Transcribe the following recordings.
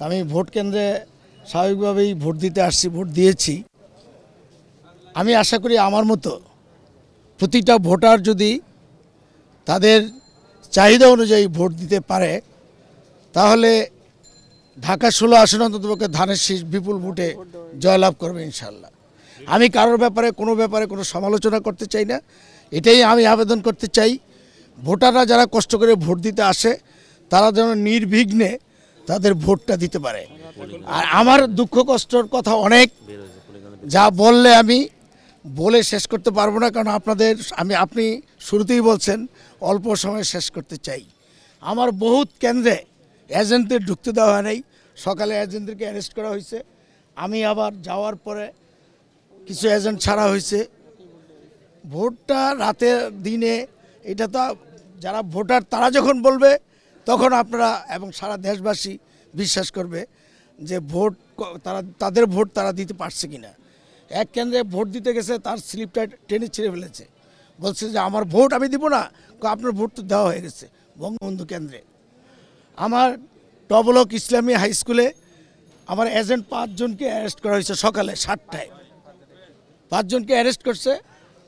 আমি ভোট কেন্দ্রে স্বাভাবিকভাবেই ভোট দিতে আসছি, ভোট দিয়েছি। আমি আশা করি আমার মতো প্রতিটা ভোটার যদি তাদের চাহিদা অনুযায়ী ভোট দিতে পারে তাহলে ঢাকা 16 আসনে অন্ততপক্ষে ধানের শীষ বিপুল ভোটে জয়লাভ করবে ইনশাল্লাহ। আমি কারোর ব্যাপারে কোনো সমালোচনা করতে চাই না, এটাই আমি আবেদন করতে চাই। ভোটাররা যারা কষ্ট করে ভোট দিতে আসে তারা যেন নির্বিঘ্নে তাদের ভোটটা দিতে পারে। আর আমার দুঃখ কষ্টর কথা অনেক, যা বললে আমি বলে শেষ করতে পারবো না, কারণ আপনি শুরুতেই বলছেন অল্প সময়ে শেষ করতে চাই। আমার বহুত কেন্দ্রে এজেন্টদের ঢুকতে দেওয়া হয় নাই, সকালে এজেন্টদেরকে অ্যারেস্ট করা হয়েছে। আমি আবার যাওয়ার পরে কিছু এজেন্ট ছাড়া হয়েছে। ভোটটা রাতের দিনে, এটা তো যারা ভোটার তারা যখন বলবে তখন আপনারা এবং সারা দেশবাসী বিশ্বাস করবে যে তাদের ভোট তারা দিতে পারছে কিনা। এক কেন্দ্রে ভোট দিতে গেছে, তার স্লিপটা টেনে ছিঁড়ে ফেলেছে, বলছে যে আমার ভোট আমি দিব না। আপনার ভোট তো দেওয়া হয়ে গেছে বঙ্গবন্ধু কেন্দ্রে। আমার টবলক ইসলামী হাই স্কুলে আমার এজেন্ট 5 জনকে অ্যারেস্ট করা হয়েছে সকালে 7টায়। 5 জনকে অ্যারেস্ট করছে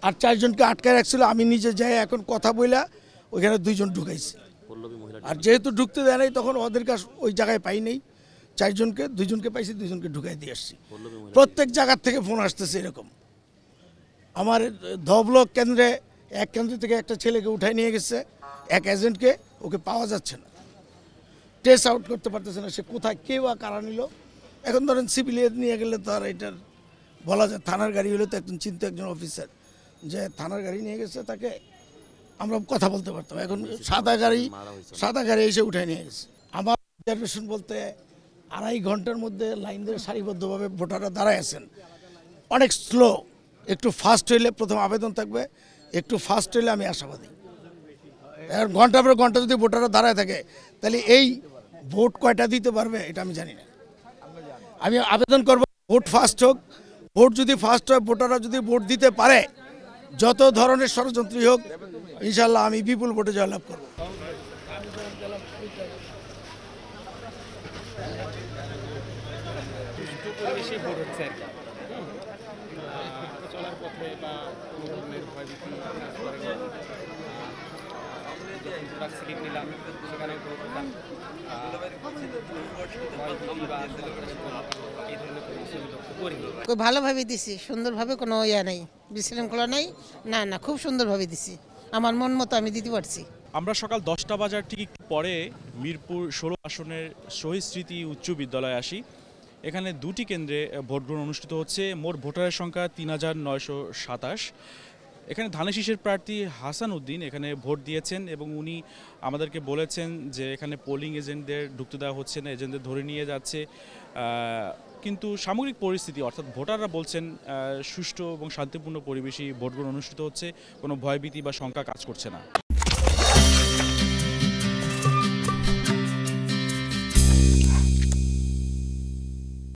আর 4 জনকে আটকায় রাখছিল। আমি নিজে যাই এখন কথা বইলা ওইখানে 2 জন ঢুকাইছি। আর যেহেতু ঢুকতে দেয় নাই তখন ওদের কাছে ওই জায়গায় পাই নেই, 4 জনকে 2 জনকে পাইছি, 2 জনকে ঢুকাই দিয়ে আসছি। প্রত্যেক জায়গার থেকে ফোন আসতেছে এরকম। আমার ধবলক কেন্দ্রে এক কেন্দ্র থেকে একটা ছেলেকে উঠাই নিয়ে গেছে, এক এজেন্টকে, ওকে পাওয়া যাচ্ছে না, ট্রেস আউট করতে পারতেছে না সে কোথায়, কে বা কারা নিল। এখন ধরেন সিভিলিয়ান নিয়ে গেলে তো আর এটার বলা যায়, থানার গাড়ি হলে তো একজন চিন্তা একজন অফিসার যে থানার গাড়ি নিয়ে গেছে, তাকে আমরা কথা বলতে পারতাম। এখন সাদা গাড়ি এসে উঠাই নিয়ে গেছে। আমার রিজার্ভেশন বলতে 2.5 ঘন্টার মধ্যে লাইন ধরে সারিবদ্ধভাবে ভোটাররা দাঁড়ায় আছেন। অনেক স্লো, একটু ফাস্ট হইলে প্রথম আবেদন থাকবে, একটু ফাস্ট হইলে আমি আশাবাদী। এখন ঘন্টার পর ঘন্টা যদি ভোটাররা দাঁড়ায় থাকে তাহলে এই ভোট কয়টা দিতে পারবে এটা আমি জানি না। আমি আবেদন করব ভোট ফাস্ট হোক। ভোট যদি ফাস্ট হয়, ভোটাররা যদি ভোট দিতে পারে, যত ধরনের ষড়যন্ত্রী হোক, ইনশাল্লাহ আমি বিপুল ভোটে জয়লাভ করব। ভালোভাবে দিছি, সুন্দরভাবে, কোনো ইয়া নাই, বিশৃঙ্খলা নাই। না না, খুব সুন্দরভাবে দিছি, আমার মন মতো আমি দিতে পারছি। আমরা সকাল 10টা বাজার ঠিক একটু পরে মিরপুর 16 আসনের শহীদ স্মৃতি উচ্চ বিদ্যালয়ে আসি। এখানে 2টি কেন্দ্রে ভোট গ্রহণ অনুষ্ঠিত হচ্ছে। মোট ভোটারের সংখ্যা 3927। এখানে ধানের শীষের প্রার্থী হাসান উদ্দিন এখানে ভোট দিয়েছেন এবং উনি আমাদেরকে বলেছেন যে এখানে পোলিং এজেন্টদের ঢুকতে দেওয়া হচ্ছে না, এজেন্টদের ধরে নিয়ে যাচ্ছে। কিন্তু সামগ্রিক পরিস্থিতি, অর্থাৎ ভোটাররা বলছেন সুষ্ঠু এবং শান্তিপূর্ণ পরিবেশে ভোট গ্রহণ অনুষ্ঠিত হচ্ছে, কোনো ভয়ভীতি বা শঙ্কা কাজ করছে না।